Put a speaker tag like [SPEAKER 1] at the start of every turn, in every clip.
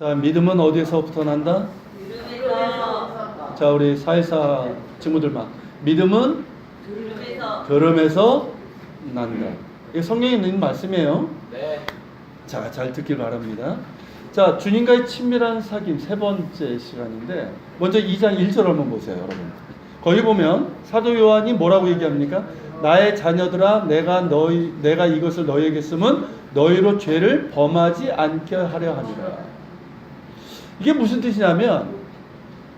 [SPEAKER 1] 자, 믿음은 어디에서부터 난다?
[SPEAKER 2] 들음에서.
[SPEAKER 1] 자, 우리 414 친구들만. 믿음은 들음에서 난다. 이게 성경에 있는 말씀이에요.
[SPEAKER 3] 네.
[SPEAKER 1] 자, 잘 듣길 바랍니다. 자, 주님과의 친밀한 사귐 세 번째 시간인데, 먼저 2장 1절 한번 보세요, 여러분. 거기 보면 사도 요한이 뭐라고 얘기합니까? 나의 자녀들아, 내가 이것을 너희에게 쓰면 너희로 죄를 범하지 않게 하려 함이라. 이게 무슨 뜻이냐면,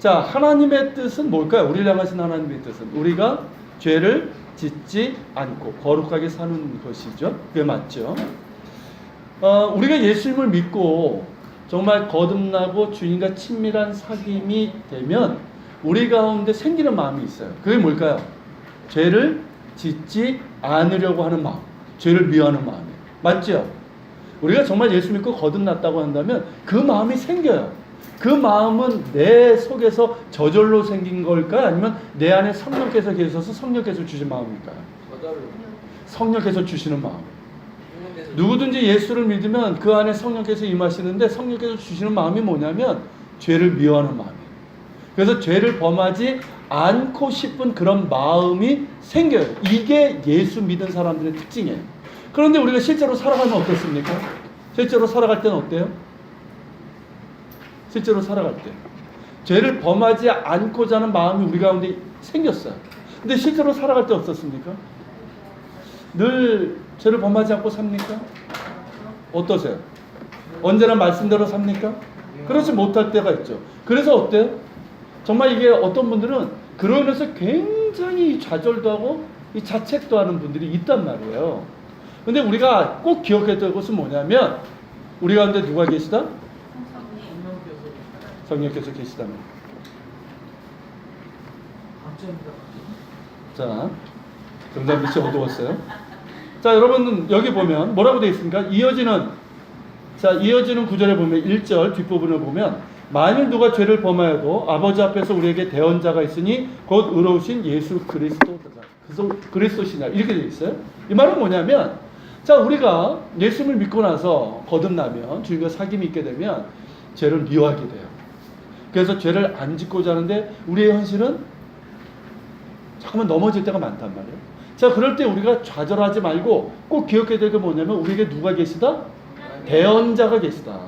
[SPEAKER 1] 자, 하나님의 뜻은 뭘까요? 우리를 향하신 하나님의 뜻은 우리가 죄를 짓지 않고 거룩하게 사는 것이죠. 그게 맞죠? 우리가 예수님을 믿고 정말 거듭나고 주님과 친밀한 사귐이 되면 우리 가운데 생기는 마음이 있어요. 그게 뭘까요? 죄를 짓지 않으려고 하는 마음, 죄를 미워하는 마음이에요. 맞죠? 우리가 정말 예수 믿고 거듭났다고 한다면 그 마음이 생겨요. 그 마음은 내 속에서 저절로 생긴 걸까요? 아니면 내 안에 성령께서 계셔서 성령께서 주신 마음일까요?
[SPEAKER 3] 저절로.
[SPEAKER 1] 성령께서 주시는 마음. 누구든지 예수를 믿으면 그 안에 성령께서 임하시는데, 성령께서 주시는 마음이 뭐냐면 죄를 미워하는 마음이에요. 그래서 죄를 범하지 않고 싶은 그런 마음이 생겨요. 이게 예수 믿은 사람들의 특징이에요. 그런데 우리가 실제로 살아가면 어떻습니까? 실제로 살아갈 때는 어때요? 실제로 살아갈 때 죄를 범하지 않고자 하는 마음이 우리 가운데 생겼어요. 근데 실제로 살아갈 때 어떻습니까? 늘 죄를 범하지 않고 삽니까? 어떠세요? 언제나 말씀대로 삽니까? 그렇지 못할 때가 있죠. 그래서 어때요? 정말 이게 어떤 분들은 그러면서 굉장히 좌절도 하고 이 자책도 하는 분들이 있단 말이에요. 근데 우리가 꼭 기억해야 될 것은 뭐냐면, 우리 가운데 누가 계시다? 성령께서 계시다면. 자, 정답 밑이 어두웠어요. 자, 여러분 여기 보면 뭐라고 되어 있습니까? 이어지는 구절에 보면 1절 뒷부분을 보면, 만일 누가 죄를 범하여도 아버지 앞에서 우리에게 대언자가 있으니 곧 의로우신 예수 그리스도시나, 이렇게 되어 있어요. 이 말은 뭐냐면, 자, 우리가 예수를 믿고 나서 거듭나면, 주님과 사귐이 있게 되면 죄를 미워하게 돼요. 그래서 죄를 안 짓고자 하는데 우리의 현실은 잠깐만 넘어질 때가 많단 말이에요. 자, 그럴 때 우리가 좌절하지 말고 꼭 기억해야 될 게 뭐냐면, 우리에게 누가 계시다? 대언자가 계시다.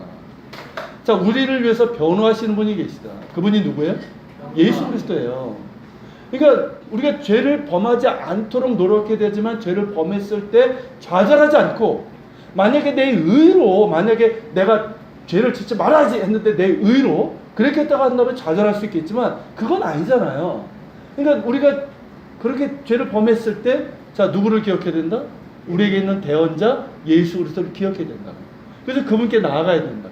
[SPEAKER 1] 자, 우리를 위해서 변호하시는 분이 계시다. 그분이 누구예요? 예수 그리스도예요. 그러니까 우리가 죄를 범하지 않도록 노력해야 되지만, 죄를 범했을 때 좌절하지 않고, 만약에 내 의로, 만약에 내가 죄를 짓지 말아야지 했는데 내 의로 그렇게 했다가 한다면 좌절할 수 있겠지만, 그건 아니잖아요. 그러니까 우리가 그렇게 죄를 범했을 때, 자, 누구를 기억해야 된다? 우리에게 있는 대언자 예수 그리스도를 기억해야 된다. 그래서 그분께 나아가야 된다.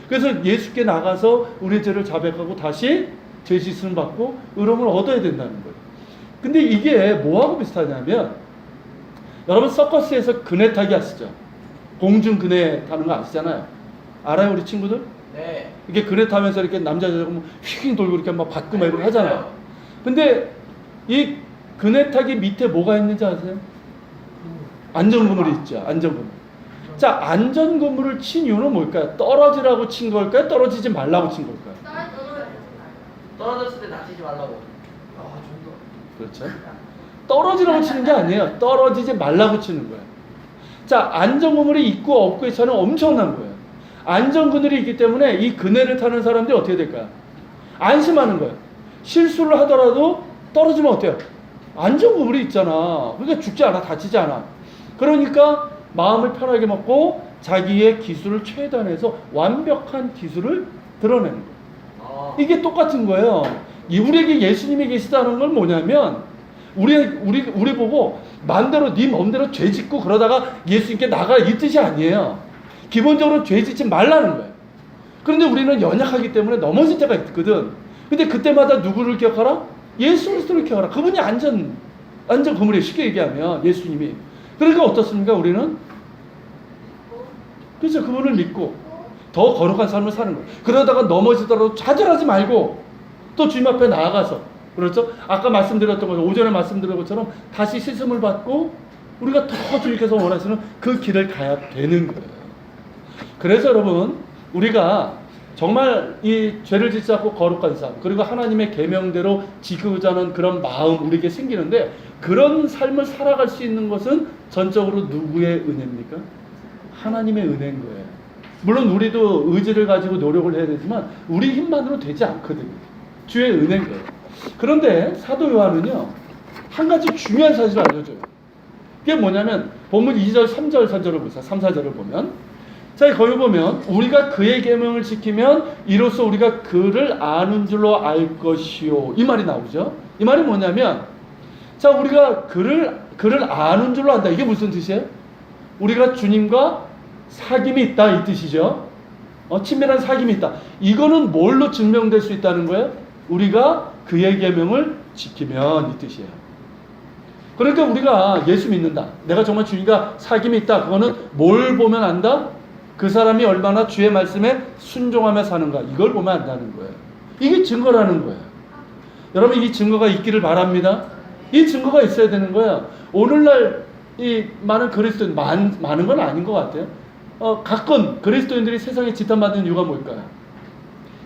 [SPEAKER 1] 그래서 예수께 나가서 우리의 죄를 자백하고 다시 죄 씻음 받고 의로움을 얻어야 된다는 거예요. 근데 이게 뭐하고 비슷하냐면, 여러분 서커스에서 그네 타기 아시죠? 공중 그네 타는 거 아시잖아요. 알아요, 우리 친구들?
[SPEAKER 3] 네.
[SPEAKER 1] 이게 그네 타면서 이렇게 남자 여자 휙 돌고 이렇게 막 받고 막 이렇게 하잖아요. 근데 이 그네 타기 밑에 뭐가 있는지 아세요? 안전고물이 있죠. 안전고물. 자, 안전고물을 친 이유는 뭘까요? 떨어지라고 친 걸까요? 떨어지지 말라고 친 걸까요?
[SPEAKER 3] 떨어졌을 때 다치지 말라고.
[SPEAKER 1] 그렇죠. 떨어지라고 치는 게 아니에요. 떨어지지 말라고 치는 거예요. 자, 안전고물이 있고 없고의 차는 엄청난 거예요. 안전그늘이 있기 때문에 이 그네를 타는 사람들이 어떻게 될까요? 안심하는 거예요. 실수를 하더라도 떨어지면 어때요? 안전고물이 있잖아. 그러니까 죽지 않아, 다치지 않아. 그러니까 마음을 편하게 먹고 자기의 기술을 최대한해서 완벽한 기술을 드러내는 거예요. 이게 똑같은 거예요. 우리에게 예수님이 계시다는 건 뭐냐면, 우리 보고 마음대로 네 마음대로 죄 짓고 그러다가 예수님께 나가, 이 뜻이 아니에요. 기본적으로 죄 짓지 말라는 거예요. 그런데 우리는 연약하기 때문에 넘어질 때가 있거든. 근데 그때마다 누구를 기억하라? 예수 그리스도를 기억하라. 그분이 안전 그물이에요. 쉽게 얘기하면 예수님이. 그러니까 어떻습니까? 우리는 그렇죠. 그분을 믿고 더 거룩한 삶을 사는 거예요. 그러다가 넘어지더라도 좌절하지 말고 또 주님 앞에 나아가서, 그렇죠? 아까 말씀드렸던 것처럼, 오전에 말씀드린 것처럼 다시 씻음을 받고 우리가 더 주님께서 원하시는 그 길을 가야 되는 거예요. 그래서 여러분, 우리가 정말 이 죄를 짓지 않고 거룩한 삶, 그리고 하나님의 계명대로 지키고자 하는 그런 마음 우리에게 생기는데, 그런 삶을 살아갈 수 있는 것은 전적으로 누구의 은혜입니까? 하나님의 은혜인 거예요. 물론 우리도 의지를 가지고 노력을 해야 되지만 우리 힘만으로 되지 않거든요. 주의 은혜인 거예요. 그런데 사도 요한은요, 한 가지 중요한 사실을 알려줘요. 그게 뭐냐면 본문 2절, 3절, 4절을 보세요. 3, 4절을 보면, 자, 거기 보면 우리가 그의 계명을 지키면 이로써 우리가 그를 아는 줄로 알 것이요, 이 말이 나오죠. 이 말이 뭐냐면, 자, 우리가 그를 아는 줄로 안다. 이게 무슨 뜻이에요? 우리가 주님과 사귐이 있다, 이 뜻이죠. 친밀한 사귐이 있다. 이거는 뭘로 증명될 수 있다는 거예요? 우리가 그의 계명을 지키면, 이 뜻이에요. 그러니까 우리가 예수 믿는다, 내가 정말 주님과 사귐이 있다, 그거는 뭘 보면 안다? 그 사람이 얼마나 주의 말씀에 순종하며 사는가, 이걸 보면 안다는 거예요. 이게 증거라는 거예요. 여러분, 이 증거가 있기를 바랍니다. 이 증거가 있어야 되는 거예요. 오늘날 이 많은 그리스도인, 많은 건 아닌 것 같아요. 가끔 그리스도인들이 세상에 지탄받는 이유가 뭘까요?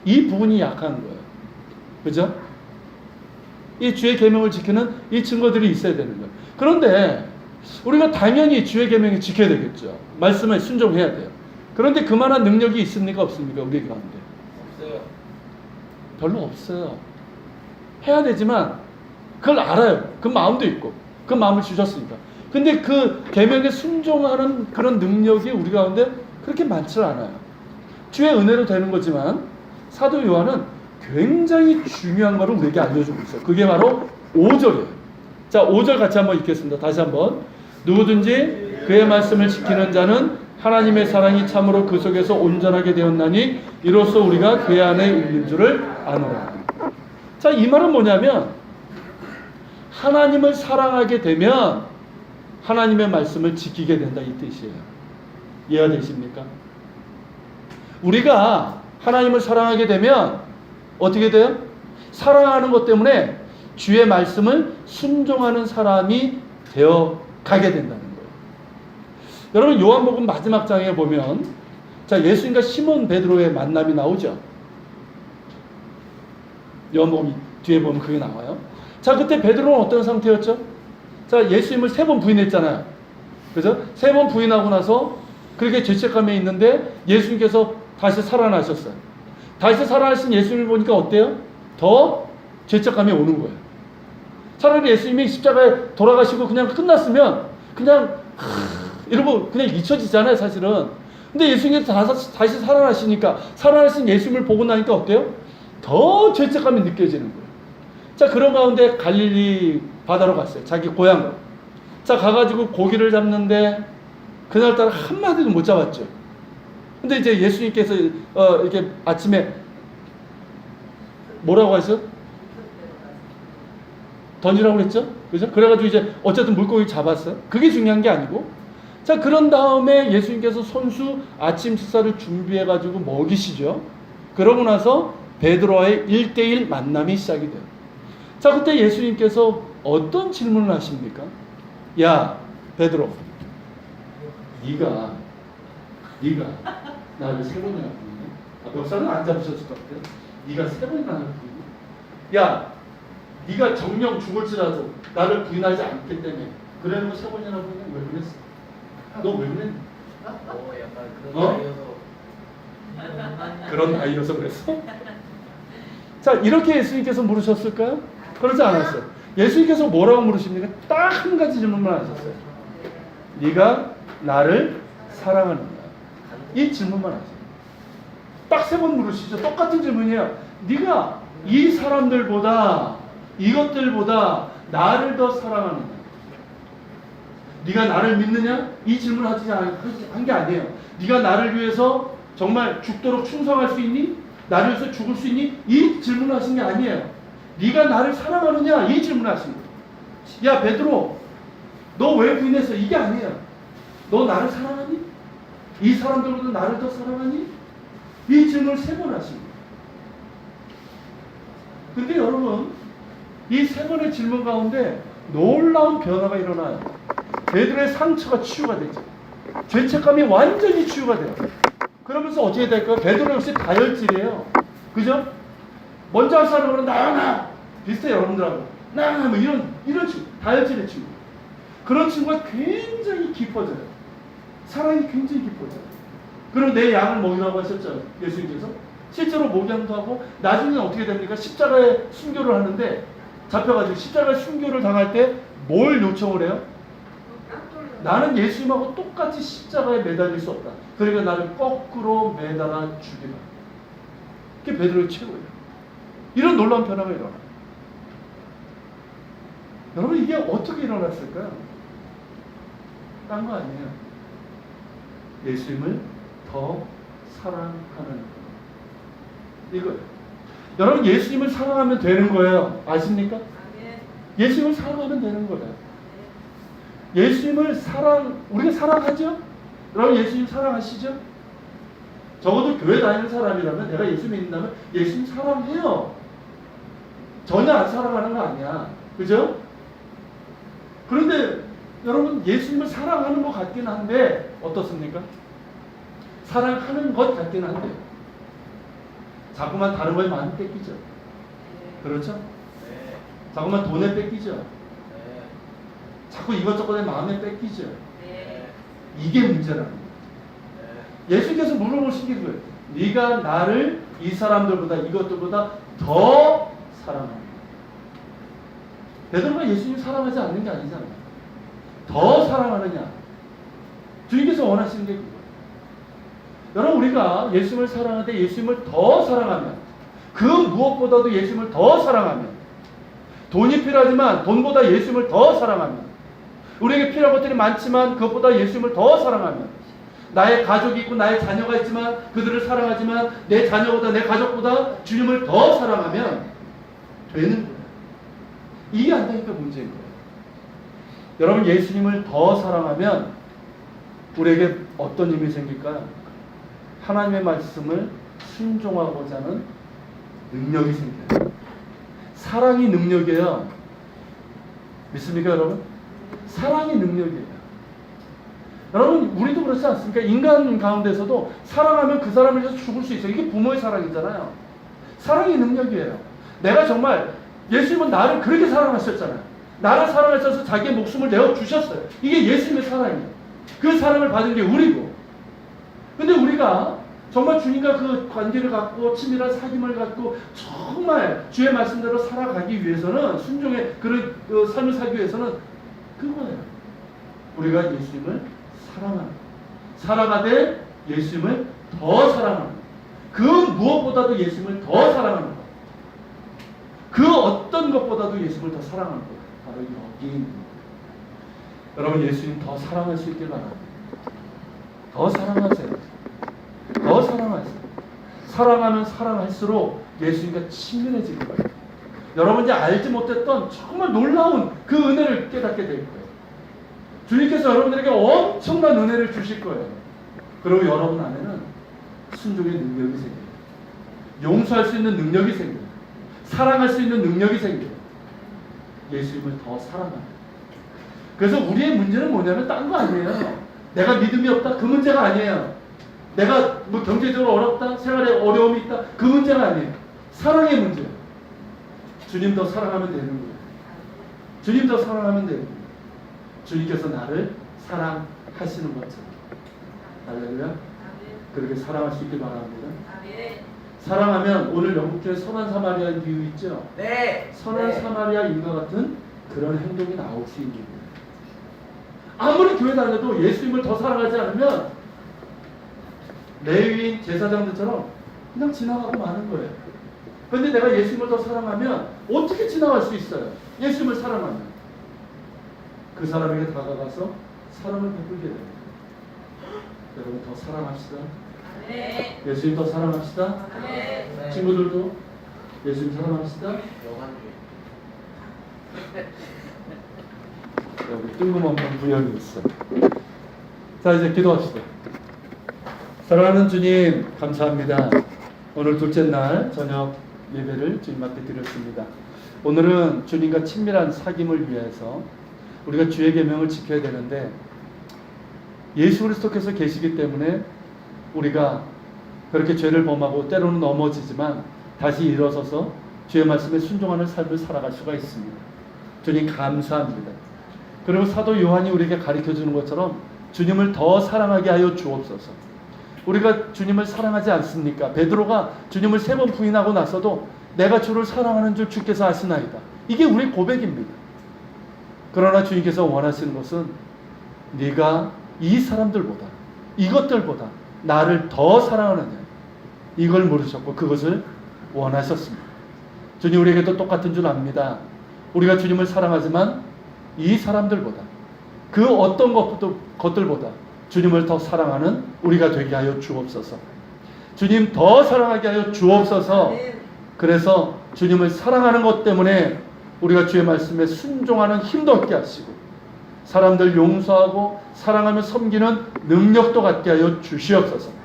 [SPEAKER 1] 이 부분이 약한 거예요. 그죠? 이 주의 계명을 지키는 이 증거들이 있어야 되는 거예요. 그런데 우리가 당연히 주의 계명을 지켜야 되겠죠. 말씀에 순종해야 돼요. 그런데 그만한 능력이 있습니까, 없습니까, 우리 가운데?
[SPEAKER 2] 없어요.
[SPEAKER 1] 별로 없어요. 해야 되지만 그걸 알아요. 그 마음도 있고 그 마음을 주셨으니까. 근데 그 계명에 순종하는 그런 능력이 우리 가운데 그렇게 많지 않아요. 주의 은혜로 되는 거지만 사도 요한은 굉장히 중요한 것을 우리에게 알려주고 있어요. 그게 바로 5절이에요. 자, 5절 같이 한번 읽겠습니다. 다시 한번. 누구든지 그의 말씀을 지키는 자는 하나님의 사랑이 참으로 그 속에서 온전하게 되었나니 이로써 우리가 그의 안에 있는 줄을 아노라. 자, 이 말은 뭐냐면 하나님을 사랑하게 되면 하나님의 말씀을 지키게 된다, 이 뜻이에요. 이해가 되십니까? 우리가 하나님을 사랑하게 되면 어떻게 돼요? 사랑하는 것 때문에 주의 말씀을 순종하는 사람이 되어 가게 된다는 거예요. 여러분, 요한복음 마지막 장에 보면, 자, 예수님과 시몬 베드로의 만남이 나오죠. 요한복음 뒤에 보면 그게 나와요. 자, 그때 베드로는 어떤 상태였죠? 자, 예수님을 3번 부인했잖아요. 그래서 3번 부인하고 나서 그렇게 죄책감에 있는데 예수님께서 다시 살아나셨어요. 다시 살아나신 예수님을 보니까 어때요? 더 죄책감이 오는 거예요. 차라리 예수님이 십자가에 돌아가시고 그냥 끝났으면 그냥 이러고 그냥 잊혀지잖아요, 사실은. 근데 예수님께서 다시 살아나시니까, 살아나신 예수님을 보고 나니까 어때요? 더 죄책감이 느껴지는 거예요. 자, 그런 가운데 갈릴리 바다로 갔어요. 자기 고향으로. 자, 가가지고 고기를 잡는데 그날따라 한마디도 못 잡았죠. 근데 이제 예수님께서 이렇게 아침에 뭐라고 하셨어요? 던지라고 그랬죠? 그죠? 그래가지고 이제 어쨌든 물고기 잡았어요. 그게 중요한 게 아니고, 자, 그런 다음에 예수님께서 손수 아침 식사를 준비해가지고 먹이시죠. 그러고 나서 베드로와의 1대1 만남이 시작이 돼요. 자, 그때 예수님께서 어떤 질문을 하십니까? 야, 베드로, 네가 나를 3번이나 부인해? 멱살은 안 잡으셨을 것 같아요. 네가 3번이나 나를 부인해? 야, 네가 정령 죽을지라도 나를 부인하지 않기 때문에 그래놓고 3번이나 부인해? 왜 그랬어? 너 왜 그랬니?
[SPEAKER 2] 약간
[SPEAKER 1] 어? 그런 나이여서 그랬어? 자, 이렇게 예수님께서 물으셨을까요? 그러지 않았어요. 예수님께서 뭐라고 물으십니까? 딱 한 가지 질문만 하셨어요. 네가 나를 사랑하는가? 이 질문만 하세요. 딱 3번 물으시죠. 똑같은 질문이에요. 네가 이 사람들보다, 이것들보다 나를 더 사랑하느냐? 네가 나를 믿느냐? 이 질문을 한 게 아니에요. 네가 나를 위해서 정말 죽도록 충성할 수 있니? 나를 위해서 죽을 수 있니? 이 질문을 하신 게 아니에요. 네가 나를 사랑하느냐? 이 질문을 하신 거예요. 야, 베드로, 너 왜 부인했어? 이게 아니에요. 너 나를 사랑하니? 이 사람들보다 나를 더 사랑하니? 이 질문을 3번 하신 거예요. 근데 여러분, 이 3번의 질문 가운데 놀라운 변화가 일어나요. 베드로의 상처가 치유가 되죠. 죄책감이 완전히 치유가 돼요. 그러면서 어떻게 될까요? 베드로 역시 다혈질이에요. 그죠? 먼저 할 사람은 나 비슷해요, 여러분들하고. 나 뭐 이런 친구, 다혈질의 친구. 그런 친구가 굉장히 깊어져요. 사랑이 굉장히 깊어져요. 그럼 내 양을 먹이라고 하셨죠, 예수님께서. 실제로 목양도 하고 나중에 어떻게 됩니까? 십자가에 순교를 하는데 잡혀가지고 십자가에 순교를 당할 때 뭘 요청을 해요? 나는 예수님하고 똑같이 십자가에 매달릴 수 없다. 그러니까 나를 거꾸로 매달아 주기라. 그게 베드로의 최고예요. 이런 놀라운 변화가 일어나요. 여러분 이게 어떻게 일어났을까요? 딴 거 아니에요. 예수님을 더 사랑하는 이거예요. 여러분 예수님을 사랑하면 되는 거예요. 아십니까? 예수님을 사랑하면 되는 거예요. 예수님을 우리가 사랑하죠? 여러분 예수님 사랑하시죠? 적어도 교회 다니는 사람이라면 내가 예수 믿는다면 예수님 사랑해요. 전혀 안 사랑하는 거 아니야. 그죠? 그런데 여러분 예수님을 사랑하는 것 같긴 한데 어떻습니까? 사랑하는 것 같긴 한데 자꾸만 다른 거에 마음이 뺏기죠. 그렇죠?
[SPEAKER 2] 네.
[SPEAKER 1] 자꾸만 돈에 뺏기죠.
[SPEAKER 2] 네.
[SPEAKER 1] 자꾸 이것저것에 마음에 뺏기죠.
[SPEAKER 2] 네.
[SPEAKER 1] 이게 문제라는 거예요.
[SPEAKER 2] 네.
[SPEAKER 1] 예수님께서 물어보신 게 그거예요. 네가 나를 이 사람들보다 이것들보다 더 사랑하느냐. 베드로가 예수님 사랑하지 않는 게 아니잖아요. 더 사랑하느냐. 주님께서 원하시는 게 그거예요. 여러분 우리가 예수님을 사랑하는데 예수님을 더 사랑하면 그 무엇보다도 예수님을 더 사랑하면 돈이 필요하지만 돈보다 예수님을 더 사랑하면 우리에게 필요한 것들이 많지만 그것보다 예수님을 더 사랑하면 나의 가족이 있고 나의 자녀가 있지만 그들을 사랑하지만 내 자녀보다 내 가족보다 주님을 더 사랑하면 되는 거예요. 이게 안 되니까 문제인 거예요. 여러분 예수님을 더 사랑하면 우리에게 어떤 힘이 생길까요? 하나님의 말씀을 순종하고자 하는 능력이 생겨요. 사랑이 능력이에요. 믿습니까 여러분? 사랑이 능력이에요. 여러분 우리도 그렇지 않습니까? 인간 가운데서도 사랑하면 그 사람을 위해서 죽을 수 있어요. 이게 부모의 사랑이잖아요. 사랑이 능력이에요. 내가 정말 예수님은 나를 그렇게 사랑하셨잖아요. 나를 사랑하셔서 자기의 목숨을 내어주셨어요. 이게 예수님의 사랑이에요. 그 사랑을 받은 게 우리고. 근데 우리가 정말 주님과 그 관계를 갖고 친밀한 사귐을 갖고 정말 주의 말씀대로 살아가기 위해서는 순종의 그런 삶을 살기 위해서는 그거예요. 우리가 예수님을 사랑하는 사랑하되 예수님을 더 사랑하는 그 무엇보다도 예수님을 더 사랑하는 것. 그 어떤 것보다도 예수님을 더 사랑하는 것. 바로 여기 있는 것. 여러분 예수님 더 사랑할 수 있길 바랍니다. 더 사랑하세요. 더 사랑하세요. 사랑하면 사랑할수록 예수님과 친밀해질 거예요. 여러분이 알지 못했던 정말 놀라운 그 은혜를 깨닫게 될 거예요. 주님께서 여러분들에게 엄청난 은혜를 주실 거예요. 그리고 여러분 안에는 순종의 능력이 생겨요. 용서할 수 있는 능력이 생겨요. 사랑할 수 있는 능력이 생겨요. 예수님을 더 사랑하는. 그래서 우리의 문제는 뭐냐면 딴 거 아니에요. 내가 믿음이 없다? 그 문제가 아니에요. 내가 뭐 경제적으로 어렵다? 생활에 어려움이 있다? 그 문제가 아니에요. 사랑의 문제예요. 주님 더 사랑하면 되는 거예요. 주님 더 사랑하면 되는 거예요. 주님께서 나를 사랑하시는 것처럼. 할렐루야. 그렇게 사랑할 수 있길 바랍니다. 사랑하면 오늘 영국교회 선한 사마리아 비유 있죠?
[SPEAKER 2] 네.
[SPEAKER 1] 선한
[SPEAKER 2] 네.
[SPEAKER 1] 사마리아인과 같은 그런 행동이 나올 수 있는 거예요. 아무리 교회 다녀도 예수님을 더 사랑하지 않으면 레위인 제사장들처럼 그냥 지나가고 마는 거예요. 그런데 내가 예수님을 더 사랑하면 어떻게 지나갈 수 있어요? 예수님을 사랑하면 그 사람에게 다가가서 사랑을 베풀게 됩니다. 여러분 더 사랑합시다.
[SPEAKER 2] 네.
[SPEAKER 1] 예수님 더 사랑합시다.
[SPEAKER 2] 네.
[SPEAKER 1] 친구들도 예수님 사랑합시다.
[SPEAKER 2] 영한주의.
[SPEAKER 1] 여기 뜬금없는 부연이 있어. 자 이제 기도합시다. 사랑하는 주님 감사합니다. 오늘 둘째 날 저녁 예배를 주님 앞에 드렸습니다. 오늘은 주님과 친밀한 사귐을 위해서 우리가 주의 계명을 지켜야 되는데 예수 그리스도께서 계시기 때문에 우리가 그렇게 죄를 범하고 때로는 넘어지지만 다시 일어서서 주의 말씀에 순종하는 삶을 살아갈 수가 있습니다. 주님 감사합니다. 그리고 사도 요한이 우리에게 가르쳐주는 것처럼 주님을 더 사랑하게 하여 주옵소서. 우리가 주님을 사랑하지 않습니까? 베드로가 주님을 3번 부인하고 나서도 내가 주를 사랑하는 줄 주께서 아시나이다. 이게 우리 고백입니다. 그러나 주님께서 원하시는 것은 네가 이 사람들보다, 이것들보다 나를 더 사랑하느냐, 이걸 물으셨고 그것을 원하셨습니다. 주님 우리에게도 똑같은 줄 압니다. 우리가 주님을 사랑하지만 이 사람들보다, 그 어떤 것들보다 주님을 더 사랑하는 우리가 되게 하여 주옵소서. 주님 더 사랑하게 하여 주옵소서. 그래서 주님을 사랑하는 것 때문에 우리가 주의 말씀에 순종하는 힘도 얻게 하시고 사람들 용서하고 사랑하며 섬기는 능력도 갖게 하여 주시옵소서.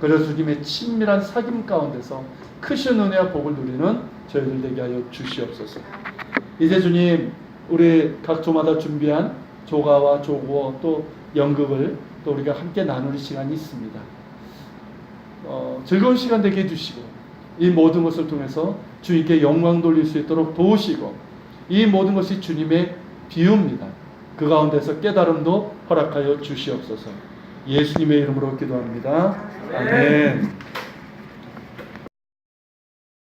[SPEAKER 1] 그래서 주님의 친밀한 사귐 가운데서 크신 은혜와 복을 누리는 저희들 되게 하여 주시옵소서. 이제 주님 우리 각 조마다 준비한 조가와 조구어 또 연극을 또 우리가 함께 나누는 시간이 있습니다. 즐거운 시간 되게 해주시고 이 모든 것을 통해서 주님께 영광 돌릴 수 있도록 도우시고 이 모든 것이 주님의 비유입니다. 그 가운데서 깨달음도 허락하여 주시옵소서. 예수님의 이름으로 기도합니다. 아멘.